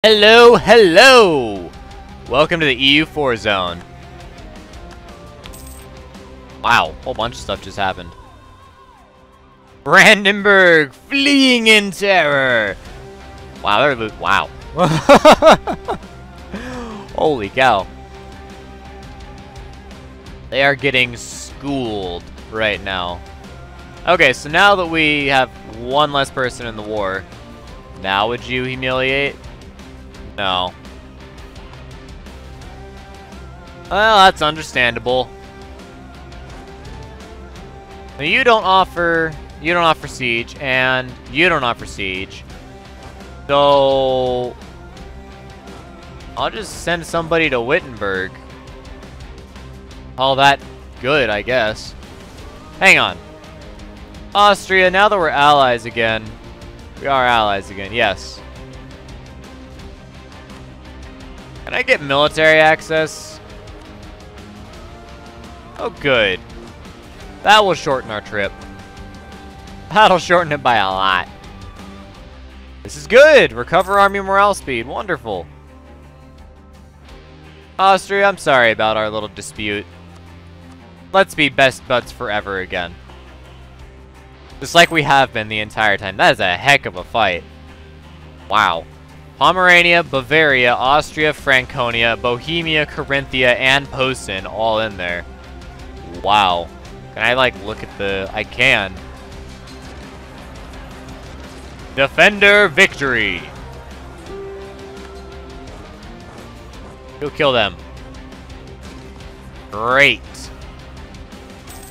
Hello, hello! Welcome to the EU4 zone. Wow, a whole bunch of stuff just happened. Brandenburg fleeing in terror! Wow, they're wow. Holy cow. They are getting schooled right now. Okay, so now that we have one less person in the war, now would you humiliate? No. Well, that's understandable. Now, you don't offer siege, and you don't offer siege. So I'll just send somebody to Wittenberg. All that good, I guess. Hang on. Austria, now that we're allies again. We are allies again, yes. Can I get military access? Oh, good. That will shorten our trip. That'll shorten it by a lot. This is good. Recover army morale speed. Wonderful. Austria, I'm sorry about our little dispute. Let's be best buds forever again. Just like we have been the entire time. That is a heck of a fight. Wow. Pomerania, Bavaria, Austria, Franconia, Bohemia, Carinthia, and Posen all in there. Wow. Can I, like, look at the... I can. Defender victory! Go kill them. Great.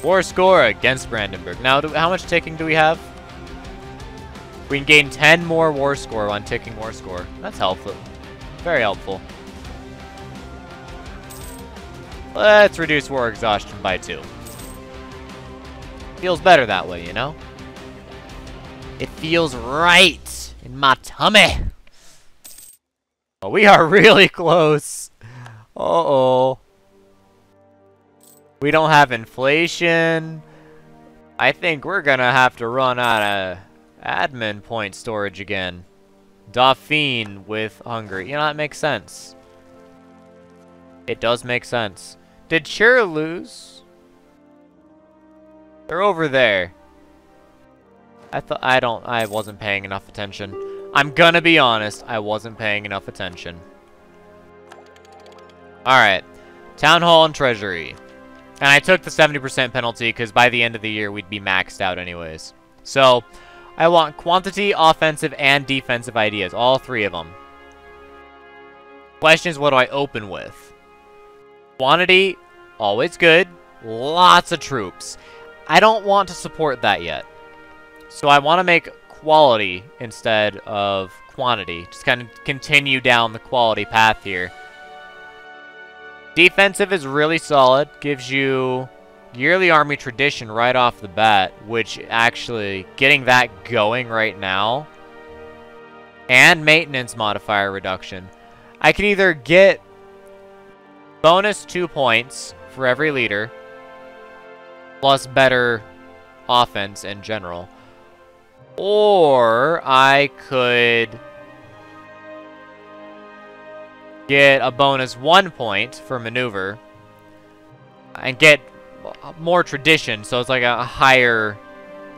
War score against Brandenburg. Now, how much ticking do we have? We can gain 10 more war score on ticking war score. That's helpful. Very helpful. Let's reduce war exhaustion by 2. Feels better that way, you know? It feels right in my tummy. Oh, we are really close. Uh-oh. We don't have inflation. I think we're gonna have to run out of admin point storage again. Dauphine with Hungary. You know, that makes sense. It does make sense. Did Chur lose? They're over there. I wasn't paying enough attention. I'm gonna be honest, I wasn't paying enough attention. Alright. Town Hall and Treasury. And I took the 70% penalty because by the end of the year we'd be maxed out anyways. So, I want quantity, offensive, and defensive ideas. All 3 of them. Question is, what do I open with? Quantity, always good. Lots of troops. I don't want to support that yet. So I want to make quality instead of quantity. Just kind of continue down the quality path here. Defensive is really solid. Gives you yearly army tradition right off the bat, which actually getting that going right now. And maintenance modifier reduction. I can either get bonus 2 points for every leader, plus better offense in general. Or I could get a bonus 1 point for maneuver and get more tradition, so it's like a higher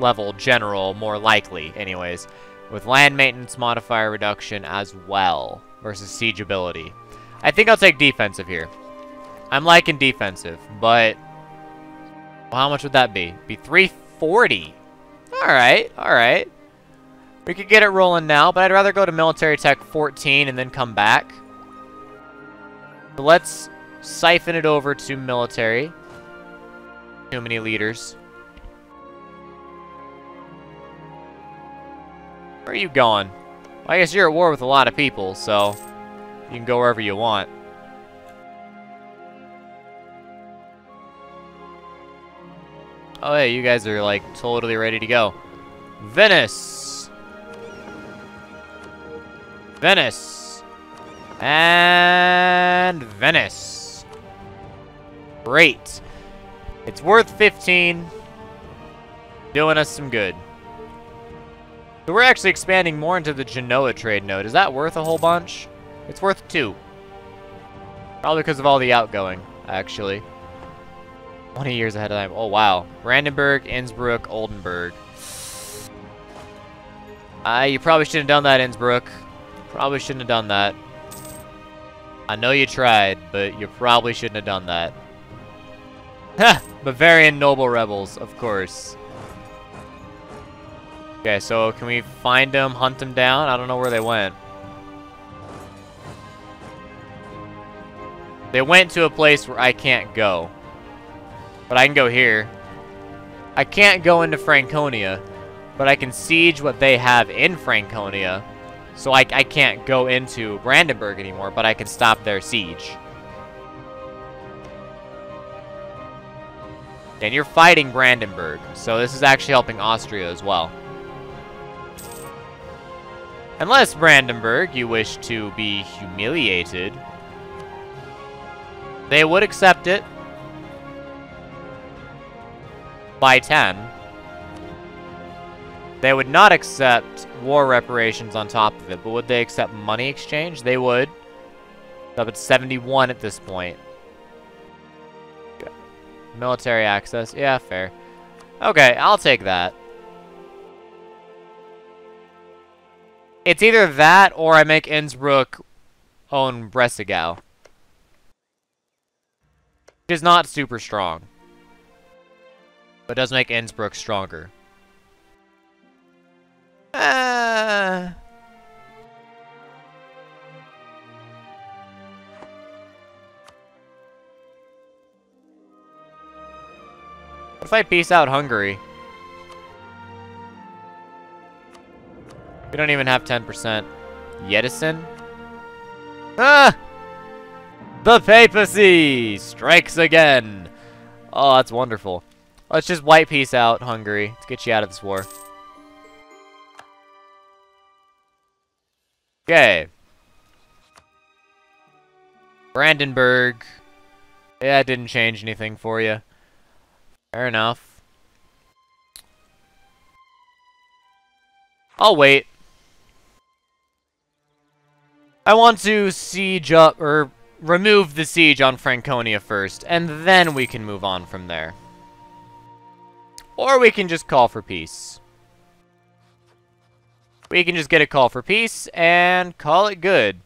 level general, more likely anyways, with land maintenance modifier reduction as well versus siege ability. I think I'll take defensive here. I'm liking defensive, but well, how much would that be? Be 340. Alright, alright. We could get it rolling now, but I'd rather go to military tech 14 and then come back. So let's siphon it over to military. Too many leaders. Where are you going? Well, I guess you're at war with a lot of people, so you can go wherever you want. Oh, hey, you guys are, like, totally ready to go. Venice! Venice! And Venice! Great. It's worth 15. Doing us some good. So we're actually expanding more into the Genoa trade node. Is that worth a whole bunch? It's worth 2. Probably because of all the outgoing, actually. 20 years ahead of time. Oh, wow. Brandenburg, Innsbruck, Oldenburg. You probably shouldn't have done that, Innsbruck. Probably shouldn't have done that. I know you tried, but you probably shouldn't have done that. Ha! Bavarian noble rebels, of course. Okay, so can we find them, hunt them down? I don't know where they went. They went to a place where I can't go. But I can go here. I can't go into Franconia, but I can siege what they have in Franconia. So I can't go into Brandenburg anymore, but I can stop their siege. And you're fighting Brandenburg, so this is actually helping Austria as well. Unless, Brandenburg, you wish to be humiliated, they would accept it by 10. They would not accept war reparations on top of it, but would they accept money exchange? They would. Up at 71 at this point. Military access. Yeah, fair. Okay, I'll take that. It's either that or I make Innsbruck own Breslau. Which is not super strong. But does make Innsbruck stronger. What if I peace out Hungary? We don't even have 10%. Yedison? Ah! The papacy strikes again! Oh, that's wonderful. Let's just white peace out Hungary. Let's get you out of this war. Okay. Brandenburg. Yeah, it didn't change anything for you. Fair enough. I'll wait. I want to siege up, or remove the siege on Franconia first, and then we can move on from there. Or we can just call for peace. We can just get a call for peace and call it good.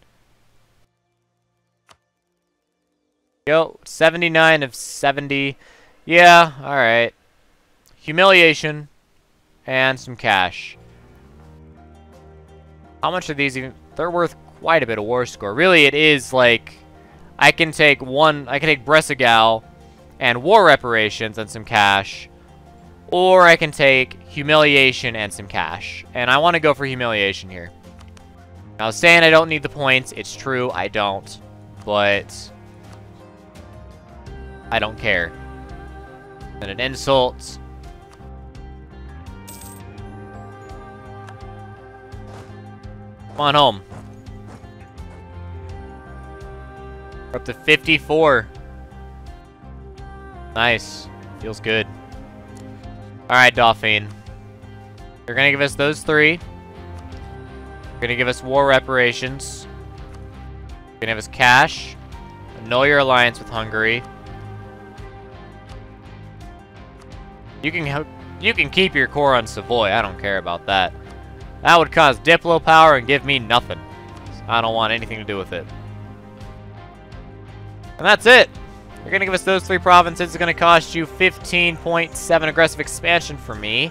Yo, 79 of 70. Yeah, alright. Humiliation and some cash. How much are these even? They're worth quite a bit of war score. Really, it is like I can take Breslau and war reparations and some cash, or I can take humiliation and some cash. And I want to go for humiliation here. I was saying I don't need the points. It's true, I don't. But I don't care. And an insult. Come on home. We're up to 54. Nice. Feels good. Alright, Dauphine. You're gonna give us those 3. You're gonna give us war reparations. You're gonna give us cash. Annul your alliance with Hungary. You can keep your core on Savoy. I don't care about that. That would cause Diplo power and give me nothing. I don't want anything to do with it. And that's it. You're going to give us those 3 provinces. It's going to cost you 15.7 aggressive expansion for me.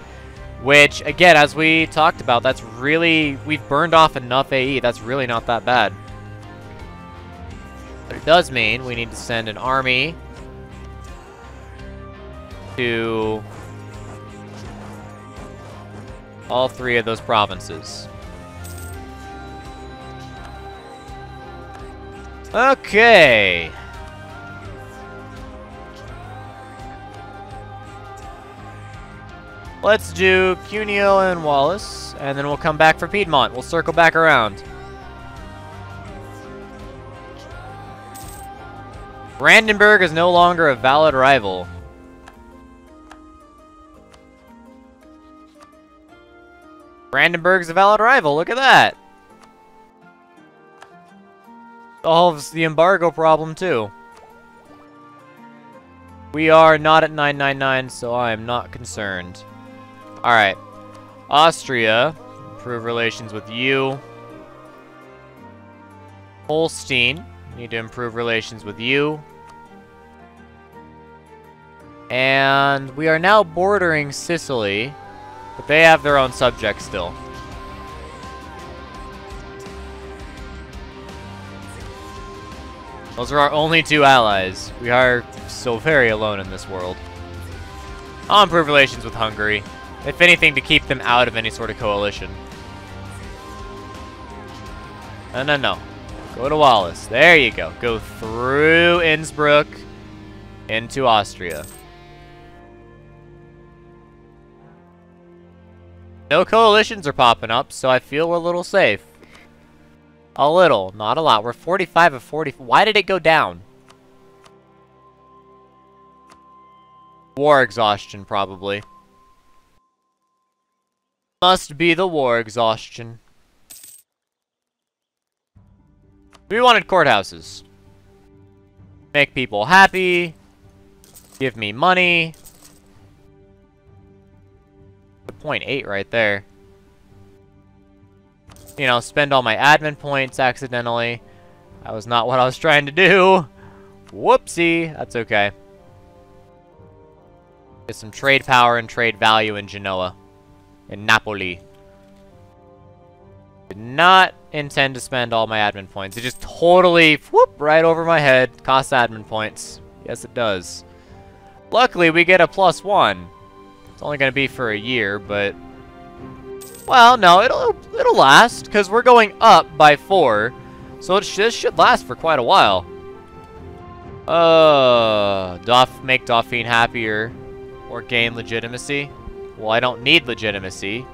Which, again, as we talked about, that's really... We've burned off enough AE. That's really not that bad. But it does mean we need to send an army to all 3 of those provinces. Okay. Let's do Cuneo and Wallace, and then we'll come back for Piedmont. We'll circle back around. Brandenburg is no longer a valid rival. Brandenburg's a valid rival. Look at that. Solves the embargo problem, too. We are not at 999, so I am not concerned. Alright. Austria. Improve relations with you. Holstein. Need to improve relations with you. And we are now bordering Sicily, but they have their own subjects still. Those are our only two allies. We are so very alone in this world. I'll improve relations with Hungary. If anything, to keep them out of any sort of coalition. No. Go to Wallace. There you go. Go through Innsbruck into Austria. No coalitions are popping up, so I feel we're a little safe. A little, not a lot. We're 45 of 40. Why did it go down? War exhaustion, probably. Must be the war exhaustion. We wanted courthouses. Make people happy. Give me money. 0.8 right there. You know, spend all my admin points accidentally. That was not what I was trying to do. Whoopsie. That's okay. Get some trade power and trade value in Genoa. In Napoli. Did not intend to spend all my admin points. It just totally, whoop, right over my head. Costs admin points. Yes, it does. Luckily, we get a +1. It's only going to be for a year, but... Well, no, it'll last, because we're going up by 4. So this should last for quite a while. Make Dauphine happier. Or gain legitimacy. Well, I don't need legitimacy.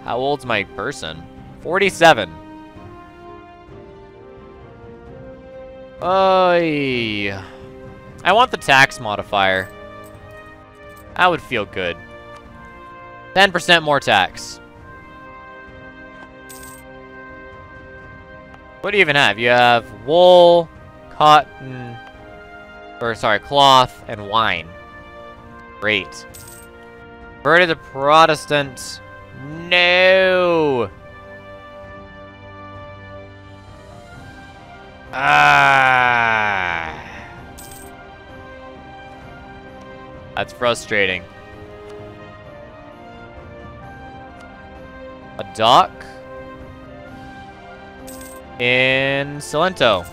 How old's my person? 47. I want the tax modifier. That would feel good. 10% more tax. What do you even have? You have wool, cotton, cloth, and wine. Great. Converted to Protestant. No! Ah! That's frustrating. A dock in Salento.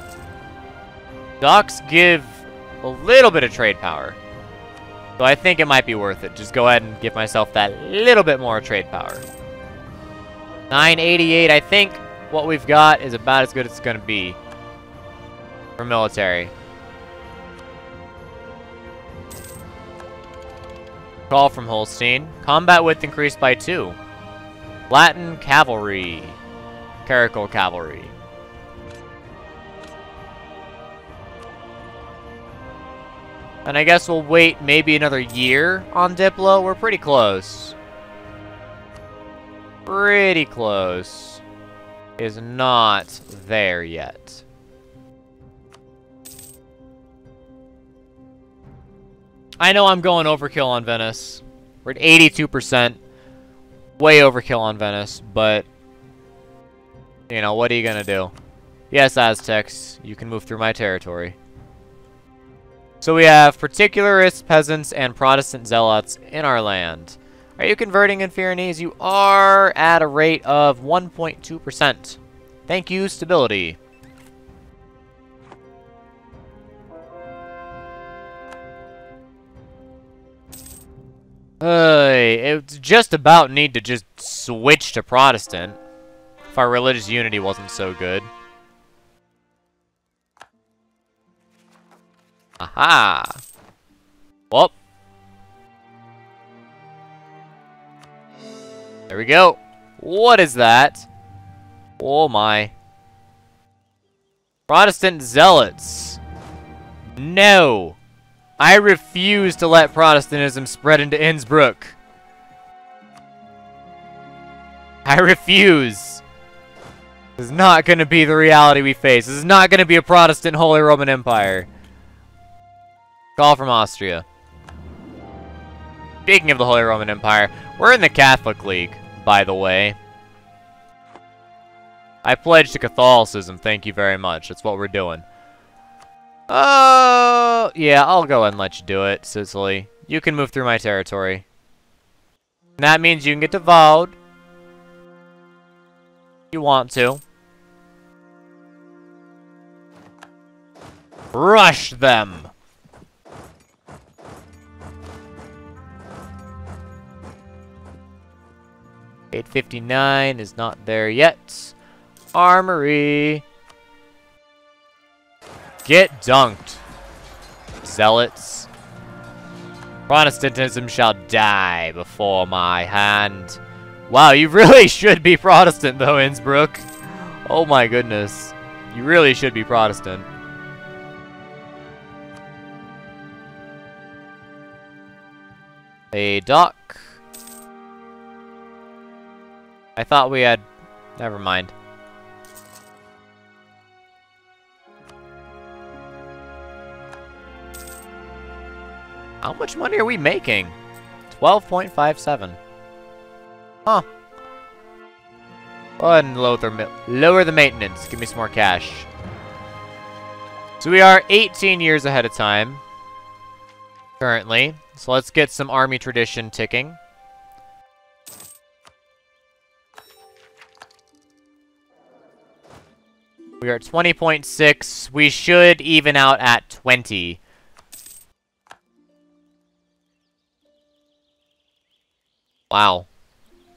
Docks give a little bit of trade power. So I think it might be worth it. Just go ahead and give myself that little bit more trade power. 988, I think what we've got is about as good as it's going to be for military. Call from Holstein. Combat width increased by 2. Latin cavalry. Clerical cavalry. And I guess we'll wait maybe another year on Diplo. We're pretty close. Pretty close. Is not there yet. I know I'm going overkill on Venice. We're at 82%. Way overkill on Venice, but... You know, what are you gonna do? Yes, Aztecs, you can move through my territory. So we have particularists, peasants, and Protestant zealots in our land. Are you converting in Pyrenees? You are at a rate of 1.2%. Thank you, stability. It's just about need to just switch to Protestant. If our religious unity wasn't so good. Aha! Well. There we go. What is that? Oh my. Protestant zealots. No. I refuse to let Protestantism spread into Innsbruck. I refuse. This is not going to be the reality we face. This is not going to be a Protestant Holy Roman Empire. Call from Austria. Speaking of the Holy Roman Empire, we're in the Catholic League, by the way. I pledge to Catholicism, thank you very much. That's what we're doing. Oh, yeah, I'll go ahead and let you do it, Sicily. You can move through my territory. And that means you can get devoured. You want to. Rush them! $859 is not there yet. Armory. Get dunked, zealots. Protestantism shall die before my hand. Wow, you really should be Protestant, though, Innsbruck. Oh my goodness. You really should be Protestant. A dock. I thought we had... Never mind. How much money are we making? 12.57. Huh. Go ahead and lower the maintenance. Give me some more cash. So we are 18 years ahead of time. Currently. So let's get some army tradition ticking. We are at 20.6. We should even out at 20. Wow.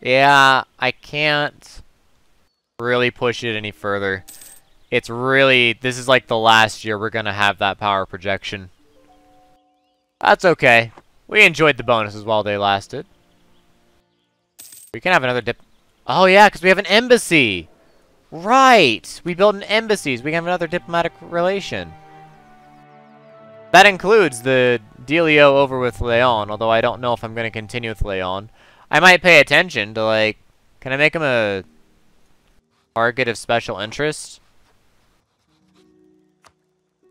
Yeah, I can't really push it any further. It's really... This is like the last year we're gonna have that power projection. That's okay. We enjoyed the bonuses while they lasted. We can have another dip... Oh yeah, because we have an embassy! Right! We built an embassy, so we can have another diplomatic relation. That includes the dealio over with Leon, although I don't know if I'm going to continue with Leon. I might pay attention to, like... Can I make him a target of special interest?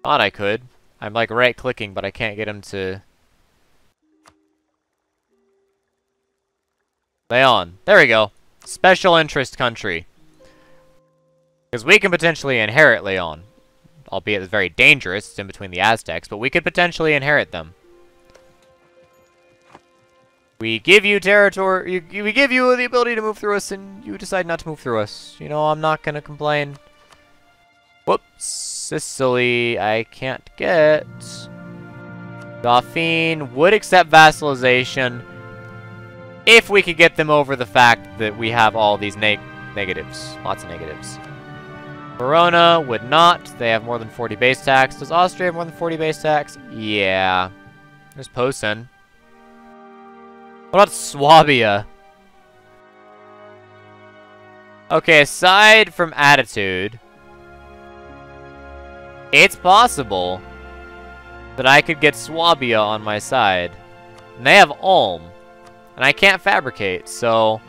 Thought I could. I'm, like, right-clicking, but I can't get him to... Leon. There we go. Special interest country. Because we can potentially inherit Leon. Albeit it's very dangerous. It's in between the Aztecs, but we could potentially inherit them. We give you territory, we give you the ability to move through us, and you decide not to move through us. You know, I'm not gonna complain. Whoops. Sicily, I can't get. Dauphine would accept vassalization if we could get them over the fact that we have all these negatives. Lots of negatives. Verona would not. They have more than 40 base tax. Does Austria have more than 40 base tax? Yeah. There's Posen. What about Swabia? Okay, aside from attitude, it's possible that I could get Swabia on my side. And they have Ulm. And I can't fabricate, so...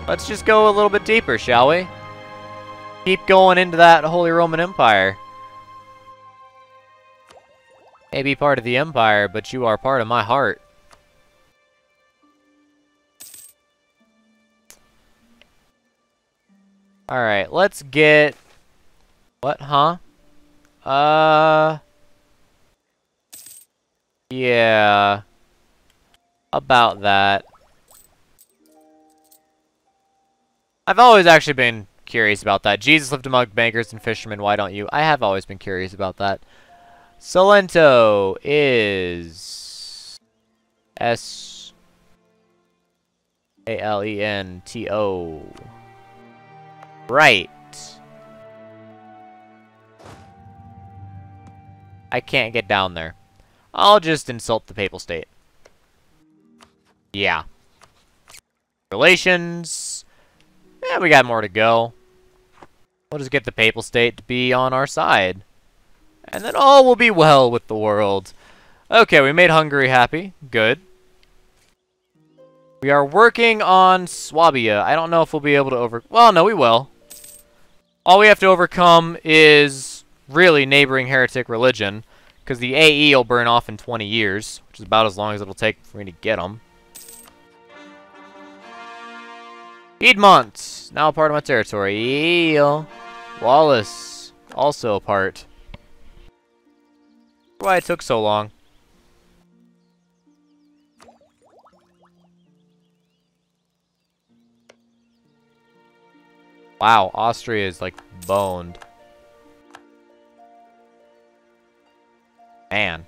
Let's just go a little bit deeper, shall we? Keep going into that Holy Roman Empire. May be part of the Empire, but you are part of my heart. Alright, let's get... What, huh? Yeah. About that. I've always actually been curious about that. Jesus lived among bankers and fishermen, why don't you? I have always been curious about that. Salento is... S-A-L-E-N-T-O. Right. I can't get down there. I'll just insult the Papal State. Yeah. Relations. Yeah, we got more to go. We'll just get the Papal State to be on our side. And then all will be well with the world. Okay, we made Hungary happy. Good. We are working on Swabia. I don't know if we'll be able to well, no, we will. All we have to overcome is really neighboring heretic religion, because the AE will burn off in 20 years, which is about as long as it'll take for me to get them. Piedmont, now a part of my territory. Yeah. Wallace, also a part. Why it took so long. Wow, Austria is like boned. Man.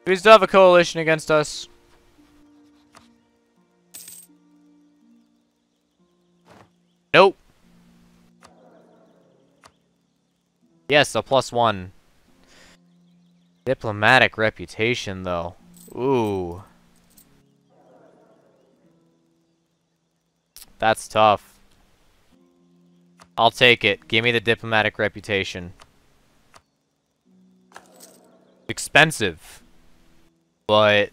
Do we still have a coalition against us? Nope. Yes, a +1. Diplomatic reputation, though. Ooh. That's tough. I'll take it. Give me the diplomatic reputation. Expensive. But,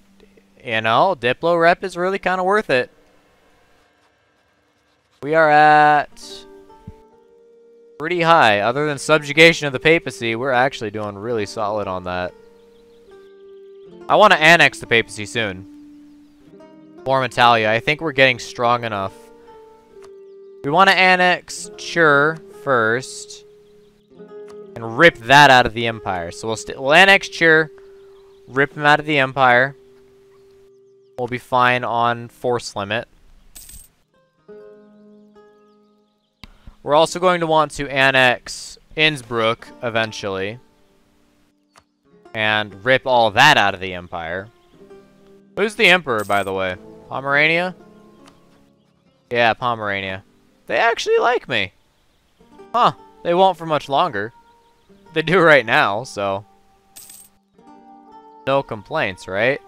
you know, Diplo rep is really kind of worth it. We are at pretty high. Other than subjugation of the papacy, we're actually doing really solid on that. I want to annex the papacy soon. Form Italia. I think we're getting strong enough. We want to annex Chur first. And rip that out of the empire. So we'll annex Chur. Rip him out of the empire. We'll be fine on force limit. We're also going to want to annex Innsbruck eventually. And rip all that out of the empire. Who's the emperor, by the way? Pomerania? Yeah, Pomerania. They actually like me. Huh. They won't for much longer. They do right now, so... no complaints, right?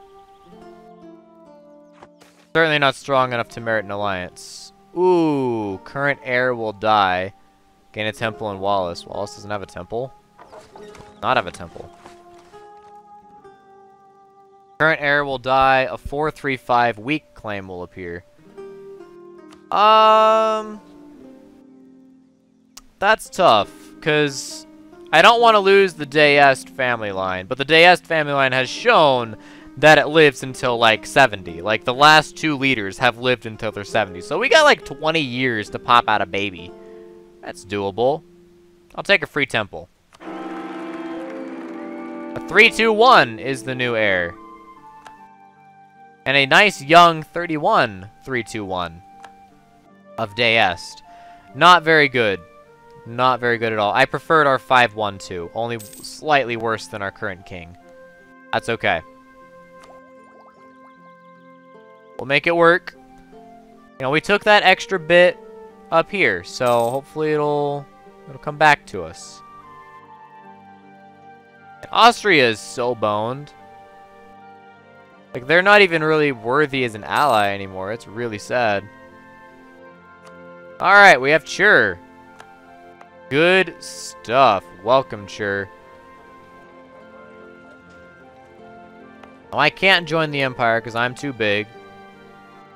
Certainly not strong enough to merit an alliance. Ooh, current heir will die. Gain a temple in Wallace. Wallace doesn't have a temple? Not have a temple. Current heir will die. A 435 weak claim will appear. That's tough, because I don't want to lose the D'Este family line, but the D'Este family line has shown that it lives until, like, 70. Like, the last two leaders have lived until they're 70. So we got, like, 20 years to pop out a baby. That's doable. I'll take a free temple. A 321 is the new heir. And a nice young 31 321 of D'Este. Not very good. Not very good at all. I preferred our 512. Only slightly worse than our current king. That's okay. We'll make it work. You know, we took that extra bit up here, so hopefully it'll come back to us. Austria is so boned. Like, they're not even really worthy as an ally anymore. It's really sad. Alright, we have Chur. Good stuff. Welcome, Chur. Oh, I can't join the Empire because I'm too big.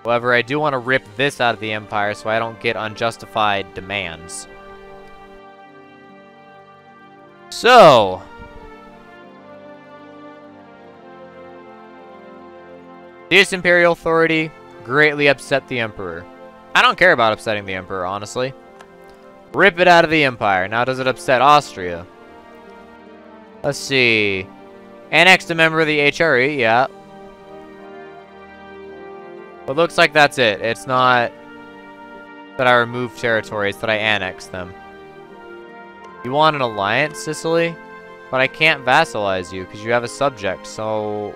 However, I do want to rip this out of the Empire so I don't get unjustified demands. So... this Imperial authority greatly upset the Emperor. I don't care about upsetting the Emperor, honestly. Rip it out of the Empire. Now, does it upset Austria? Let's see. Annexed a member of the HRE, yeah. But looks like that's it. It's not that I remove territories, that I annex them. You want an alliance, Sicily? But I can't vassalize you because you have a subject, so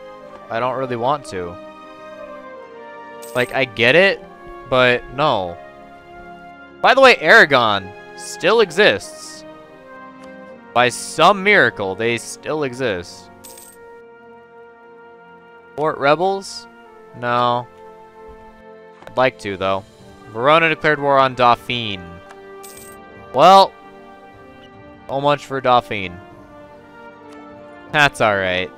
I don't really want to. Like, I get it, but no. By the way, Aragon still exists. By some miracle, they still exist. Fort rebels? No. I'd like to, though. Verona declared war on Dauphine. Well, so much for Dauphine. That's alright.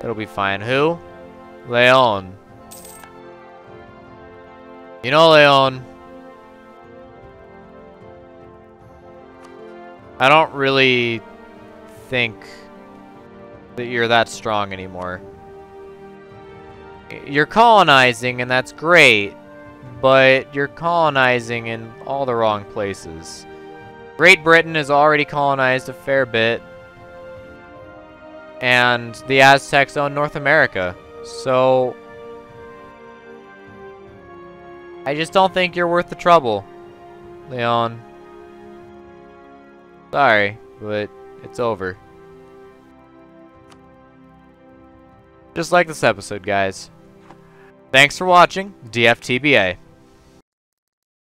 It'll be fine. Who? Leon. You know, Leon, I don't really think that you're that strong anymore. You're colonizing, and that's great, but you're colonizing in all the wrong places. Great Britain has already colonized a fair bit, and the Aztecs own North America, so I just don't think you're worth the trouble, Leon. Sorry, but it's over. Just like this episode, guys. Thanks for watching DFTBA.